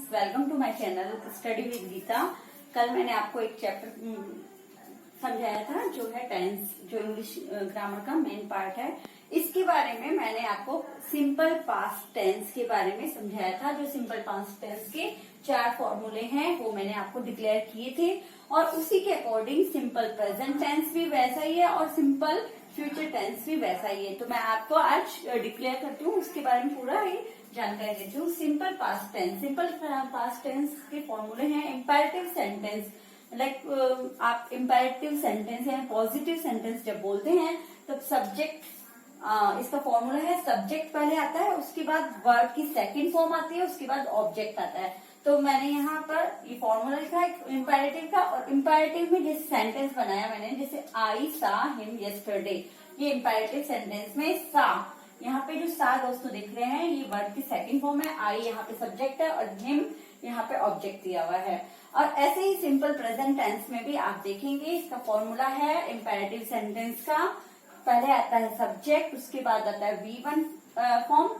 Friends, welcome to my channel study with Geeta. कल मैंने आपको एक चैप्टर समझाया था जो है टेंस, जो इंग्लिश ग्रामर का मेन पार्ट है। इसके बारे में मैंने आपको सिंपल पास्ट टेंस के बारे में समझाया था। जो सिंपल पास्ट टेंस के 4 फॉर्मूले हैं वो मैंने आपको डिक्लेयर किए थे और उसी के अकॉर्डिंग सिंपल प्रेजेंट टेंस भी वैसा ही है और सिंपल फ्यूचर टेंस भी वैसा ही है। तो मैं आपको आज डिक्लेयर करती हूँ, उसके बारे में पूरा ही जानकारी देती हूँ। Simple past tense, simple past tense के फॉर्मूले हैं इम्पेरेटिव सेंटेंस। लाइक आप इम्पेरेटिव सेंटेंस या पॉजिटिव सेंटेंस जब बोलते हैं तब सब्जेक्ट, इसका फॉर्मूला है सब्जेक्ट पहले आता है, उसके बाद वर्ब की सेकंड फॉर्म आती है, उसके बाद ऑब्जेक्ट आता है। तो मैंने यहाँ पर ये फॉर्मूला लिखा है इम्पेरेटिव का, और इम्पेरेटिव में जैसे सेंटेंस बनाया मैंने, जैसे आई सा हिम यस्टरडे, ये इम्पेरेटिव सेंटेंस में सा, यहाँ पे जो सा दोस्तों देख रहे हैं ये वर्ब की सेकंड फॉर्म है, आई यहाँ पे सब्जेक्ट है और हिम यहाँ पे ऑब्जेक्ट दिया हुआ है। और ऐसे ही सिंपल प्रेजेंट टेंस में भी आप देखेंगे इसका फॉर्मूला है इम्पेरेटिव सेंटेंस का, पहले आता है सब्जेक्ट, उसके बाद आता है V1 फॉर्म।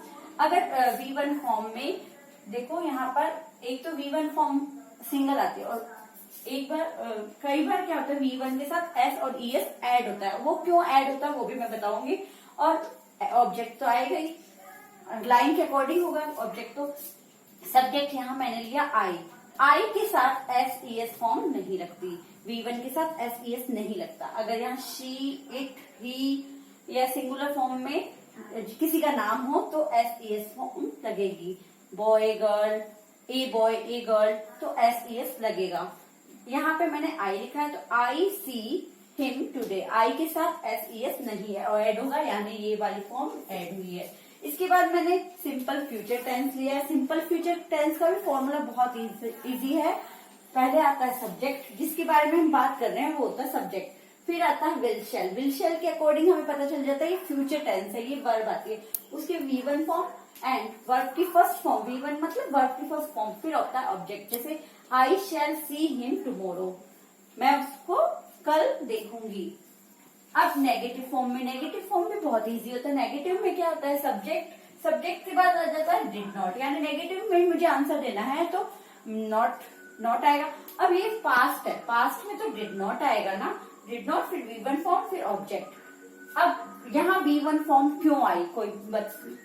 अगर V1 फॉर्म में देखो यहाँ पर एक तो V1 फॉर्म सिंगल आती है और एक बार कई बार क्या होता है V1 के साथ S और ES ऐड होता है। वो क्यों ऐड होता है वो भी मैं बताऊंगी। और ऑब्जेक्ट तो आएगा ही, लाइन के अकॉर्डिंग होगा ऑब्जेक्ट। तो सब्जेक्ट यहाँ मैंने लिया आई के साथ SES फॉर्म नहीं लगती, V1 के साथ SES नहीं लगता। अगर यहाँ शी, इट, ही या सिंगुलर फॉर्म में किसी का नाम हो तो SES फॉर्म लगेगी। Boy girl, a boy a girl, तो SES लगेगा। यहाँ पे मैंने आई लिखा है तो आई सी हिम टुडे, आई के साथ SES नहीं है और ऐड होगा, यानी ये वाली फॉर्म ऐड हुई है। इसके बाद मैंने सिंपल फ्यूचर टेंस लिया है। सिंपल फ्यूचर टेंस का भी फॉर्मूला बहुत इजी है। पहले आता है सब्जेक्ट, जिसके बारे में हम बात कर रहे हैं वो होता है सब्जेक्ट। फिर आता है विल शेल, विल शेल के अकॉर्डिंग हमें पता चल जाता है ये फ्यूचर टेंस है, ये वर्ब आती है। उसके V1 फॉर्म एंड वर्ब की फर्स्ट फॉर्म, V1 मतलब वर्ब की फर्स्ट फॉर्म। फिर होता है ऑब्जेक्ट, जैसे I shell C him tomorrow, मैं उसको कल देखूंगी। अब नेगेटिव फॉर्म में, नेगेटिव फॉर्म में बहुत इजी होता है। नेगेटिव में क्या होता है सब्जेक्ट, सब्जेक्ट के बाद आ जाता है डिड नॉट, यानी नेगेटिव में मुझे आंसर देना है तो नॉट आएगा। अब ये पास्ट है, पास्ट में तो डिड नॉट आएगा ना, डिड नॉट, फिर V1 फॉर्म, फिर ऑब्जेक्ट। अब यहाँ V1 फॉर्म क्यों आई, कोई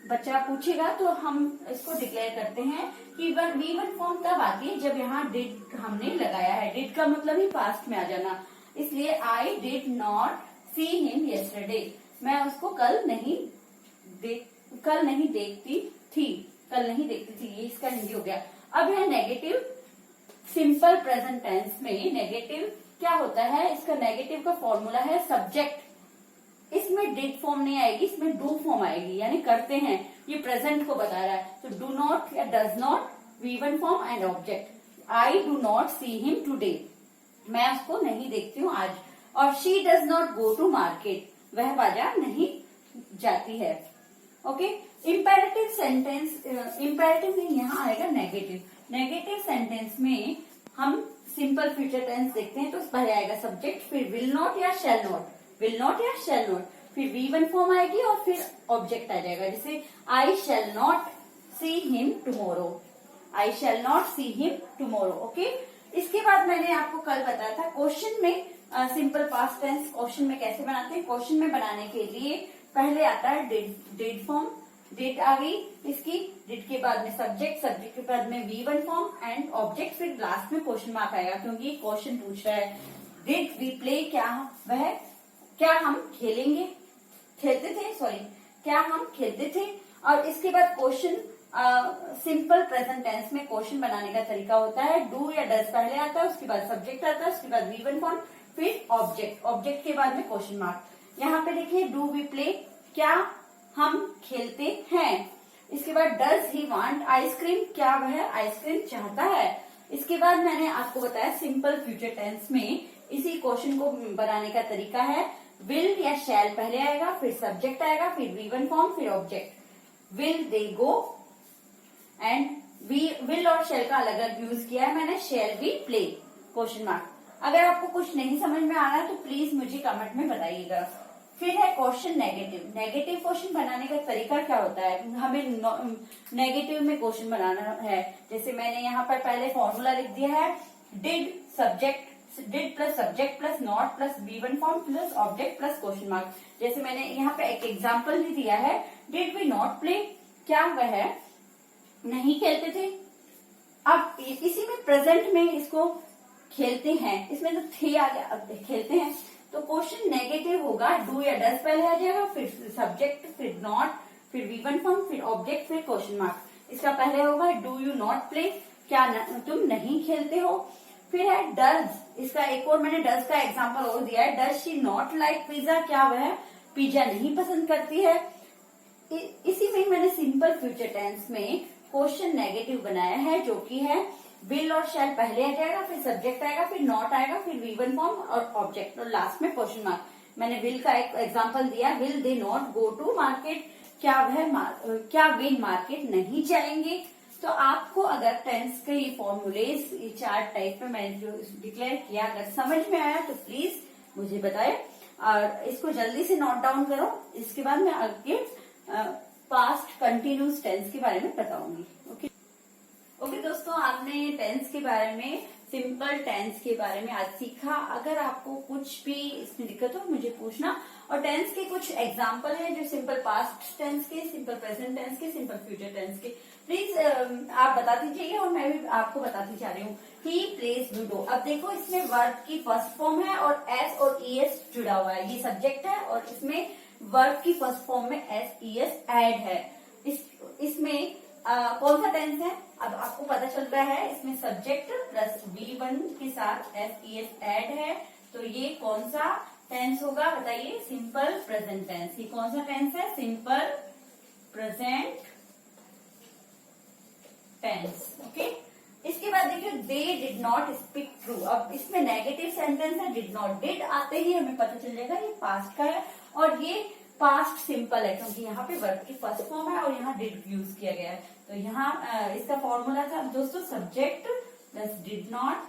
बच्चा पूछेगा तो हम इसको डिक्लेयर करते हैं कि V1 फॉर्म तब आती है जब यहाँ डिड हमने लगाया है। डिड का मतलब ही पास्ट में आ जाना, इसलिए I did not see him yesterday, मैं उसको कल नहीं देखती थी, ये इसका हिंदी हो गया। अब है नेगेटिव, सिंपल प्रेजेंट टेंस में नेगेटिव क्या होता है, इसका नेगेटिव का फॉर्मूला है सब्जेक्ट। इसमें डिड फॉर्म नहीं आएगी, इसमें डू फॉर्म आएगी, यानी करते हैं, ये प्रेजेंट को बता रहा है। तो डू नॉट या does not, V1 form and object. I do not see him today, मैं उसको नहीं देखती हूँ आज। और she does not go to market, वह बाजार नहीं जाती है। ओके, इम्पेरेटिव सेंटेंस, इम्पेरेटिव में यहाँ आएगा नेगेटिव। नेगेटिव सेंटेंस में हम सिंपल फ्यूचर टेंस देखते हैं तो पहले आएगा सब्जेक्ट, फिर विल नॉट या शैल नॉट, विल नॉट या शैल नॉट, फिर V1 फॉर्म आएगी और फिर ऑब्जेक्ट आ जाएगा। जैसे I shall not see him tomorrow, I shall not see him tomorrow. Okay, इसके बाद मैंने आपको कल बताया था क्वेश्चन में सिंपल पास्ट टेंस क्वेश्चन में कैसे बनाते हैं। क्वेश्चन में बनाने के लिए पहले आता है डिड फॉर्म, डिड आ गई इसकी, डिड के बाद में सब्जेक्ट, सब्जेक्ट के बाद में V1 फॉर्म एंड ऑब्जेक्ट, फिर लास्ट में क्वेश्चन मार्क आएगा क्योंकि ये क्वेश्चन पूछ रहा है। डिड वी प्ले, क्या हम खेलते थे। और इसके बाद क्वेश्चन, सिंपल प्रेजेंट टेंस में क्वेश्चन बनाने का तरीका होता है डू या डज पहले आता है, उसके बाद सब्जेक्ट आता है, उसके बाद V1 फॉर्म, फिर ऑब्जेक्ट, ऑब्जेक्ट के बाद में क्वेश्चन मार्क। यहाँ पे देखिए डू वी प्ले, क्या हम खेलते हैं। इसके बाद डज ही वांट आइसक्रीम, क्या वह आइसक्रीम चाहता है। इसके बाद मैंने आपको बताया सिंपल फ्यूचर टेंस में इसी क्वेश्चन को बनाने का तरीका है विल या शैल पहले आएगा, फिर सब्जेक्ट आएगा, फिर V1 फॉर्म, फिर object. Will they go and will और शैल का अलग अलग यूज किया है मैंने, shall we play question mark. अगर आपको कुछ नहीं समझ में आ रहा है तो प्लीज मुझे कमेंट में बताइएगा। फिर है क्वेश्चन नेगेटिव। नेगेटिव क्वेश्चन बनाने का तरीका क्या होता है, हमें नेगेटिव में क्वेश्चन बनाना है। जैसे मैंने यहाँ पर पहले फॉर्मूला लिख दिया है, did plus subject plus not plus V1 form plus object plus question mark. जैसे मैंने यहाँ पे एक एग्जाम्पल भी दिया है, डिड वी नॉट प्ले, क्या वह नहीं खेलते थे। अब इसी में प्रेजेंट में इसको खेलते हैं, इसमें तो थे आ गया, अब खेलते हैं, तो क्वेश्चन नेगेटिव होगा। डू या डज पहले आ जाएगा, फिर सब्जेक्ट, फिर नॉट, फिर V1 फॉर्म, फिर ऑब्जेक्ट, फिर क्वेश्चन मार्क। इसका पहले होगा डू यू नॉट प्ले, क्या तुम नहीं खेलते हो। फिर है डज, इसका एक और मैंने डज का एग्जांपल और दिया है, does she not like pizza, क्या वह पिज्जा नहीं पसंद करती है। इसी में मैंने सिंपल फ्यूचर टेंस में क्वेश्चन नेगेटिव बनाया है, जो कि है विल और शैल पहले आ जाएगा, फिर सब्जेक्ट आएगा, फिर नॉट आएगा, फिर V1 फॉर्म और ऑब्जेक्ट, और लास्ट में क्वेश्चन मार्क। मैंने विल का एक एग्जांपल दिया, will they not go to market, क्या वे मार्केट नहीं जाएंगे। तो आपको अगर टेंस के ये फॉर्मूलेज, ये 4 टाइप में मैंने जो डिक्लेयर किया, अगर समझ में आया तो प्लीज मुझे बताएं और इसको जल्दी से नोट डाउन करो। इसके बाद मैं आगे पास्ट कंटिन्यूस टेंस के बारे में बताऊंगी। ओके दोस्तों, आपने टेंस के बारे में, सिंपल टेंस के बारे में आज सीखा। अगर आपको कुछ भी इसमें दिक्कत हो मुझे पूछना। और टेंस के कुछ एग्जाम्पल है, जो सिंपल पास्ट टेंस के, सिंपल प्रेजेंट टेंस के, सिंपल फ्यूचर टेंस के, प्लीज आप बताती जाइए और मैं भी आपको बताती जा रही हूँ। He plays ludo. अब देखो, इसमें वर्ब की फर्स्ट फॉर्म है और एस और ईएस जुड़ा हुआ है, ये सब्जेक्ट है, और इसमें वर्ब की फर्स्ट फॉर्म में एस ईएस एड है। इसमें कौन सा टेंस है, अब आपको पता चल रहा है, इसमें सब्जेक्ट प्लस V1 के साथ एस एड है, तो ये कौन सा टेंस होगा बताइए, सिंपल प्रेजेंट टेंस। ये कौन सा टेंस है, सिंपल प्रेजेंट टेंस। ओके, इसके बाद देखिए, they did not speak true. अब इसमें नेगेटिव सेंटेंस है, डिड नॉट, डिड आते ही हमें पता चल जाएगा ये पास्ट का है, और ये पास्ट सिंपल है क्योंकि यहाँ पे वर्ब की फर्स्ट फॉर्म है और यहाँ डिड यूज किया गया है। तो यहाँ इसका फॉर्मूला था दोस्तों, subject plus did not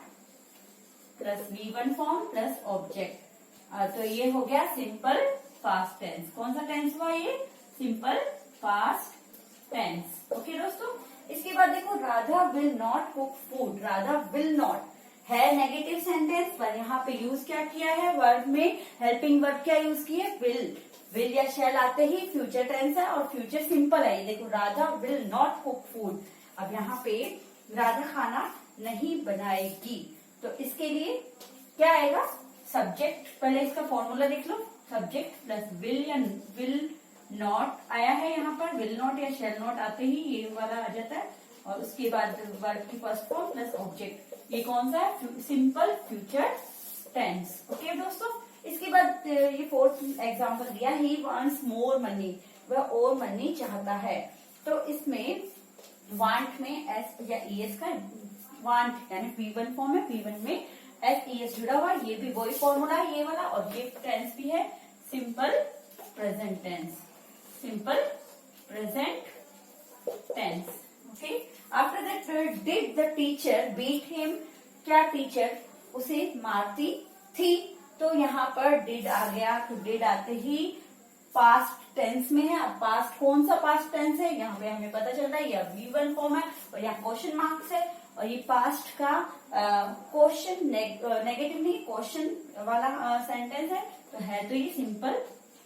plus V1 form plus object. तो ये हो गया सिंपल पास्ट टेंस। कौन सा टेंस हुआ ये, सिंपल पास्ट टेंस। ओके दोस्तों, इसके बाद देखो, Radha will not cook food. Radha will not है नेगेटिव सेंटेंस, पर यहाँ पे यूज क्या किया है, वर्ब में हेल्पिंग वर्ब क्या यूज की है, विल या शैल आते ही फ्यूचर टेंस है और फ्यूचर सिंपल है। ये देखो, Radha will not cook food. अब यहाँ पे राधा खाना नहीं बनाएगी, तो इसके लिए क्या आएगा, सब्जेक्ट, पहले इसका फॉर्मूला देख लो, सब्जेक्ट प्लस विल या विल नॉट आया है, यहाँ पर विल नॉट या शैल नॉट आते ही ये वाला आ जाता है, और उसके बाद वर्ब की फर्स्ट फॉर्म प्लस ऑब्जेक्ट। ये कौन सा है, सिंपल फ्यूचर टेंस। ओके दोस्तों, इसके बाद ये फोर्थ एग्जांपल दिया, ही वांट्स मोर मनी, वह और मनी चाहता है। तो इसमें वांट में एस या ईएस का, वांट यानी V1 फॉर्म है, V1 में एस ईएस जुड़ा हुआ, ये भी वही फॉर्मूला है ये वाला, और ये टेंस भी है simple present tense, simple present tense. Okay, after that, did the teacher beat him, क्या टीचर उसे मारती थी। तो यहाँ पर डिड आ गया, तो डिड आते ही पास्ट टेंस में है। अब पास्ट कौन सा पास्ट टेंस है, यहाँ पे हमें पता चल रहा है, यह V1 फॉर्म है और यहाँ क्वेश्चन मार्क्स है, और ये पास्ट का क्वेश्चन नेगेटिव नहीं, क्वेश्चन वाला सेंटेंस है, तो ये सिंपल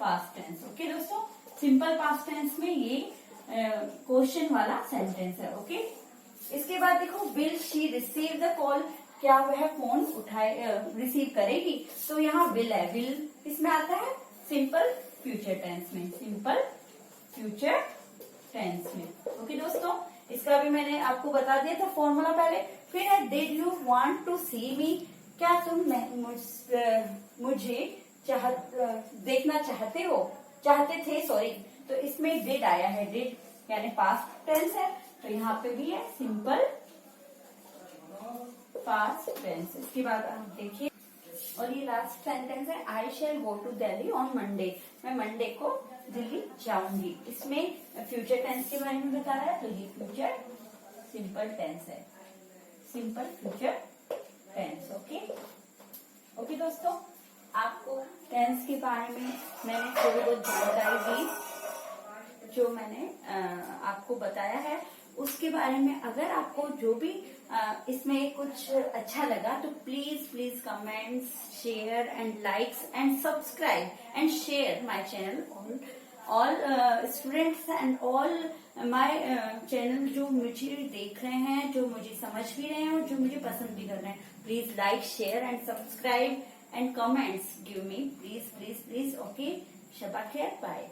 पास्ट टेंस। ओके दोस्तों, सिंपल पास्ट टेंस में ये क्वेश्चन वाला सेंटेंस है। ओके, इसके बाद देखो, will she receive the call, क्या वह फोन रिसीव करेगी। तो यहाँ विल है, विल इसमें आता है सिंपल फ्यूचर टेंस में, सिंपल फ्यूचर टेंस में। ओके दोस्तों, इसका भी मैंने आपको बता दिया था फॉर्मूला पहले। फिर है, डिड यू वांट टू सी मी, क्या तुम मुझे देखना चाहते थे, सॉरी। तो इसमें डिड आया है, डिड यानी पास्ट टेंस है, तो यहाँ पे भी है सिंपल पास्ट टेंस। इसके बाद आप देखिए, और ये लास्ट सेंटेंस है, I shall go to Delhi on Monday, मैं मंडे को दिल्ली जाऊंगी। इसमें फ्यूचर टेंस के बारे में बता रहा है, तो ये फ्यूचर सिंपल टेंस है, सिंपल फ्यूचर टेंस। ओके दोस्तों, आपको टेंस के बारे में मैंने थोड़ी बहुत जानकारी दी, जो मैंने आपको बताया है उसके बारे में। अगर आपको जो भी इसमें कुछ अच्छा लगा तो please please comments, share and likes and subscribe and share my channel. All students and all my channel जो मुझे देख रहे हैं, जो मुझे समझ भी रहे हैं और जो मुझे पसंद भी कर रहे हैं, please like, share and subscribe and comments give me, please please please. Okay, शबा खैर, बाय।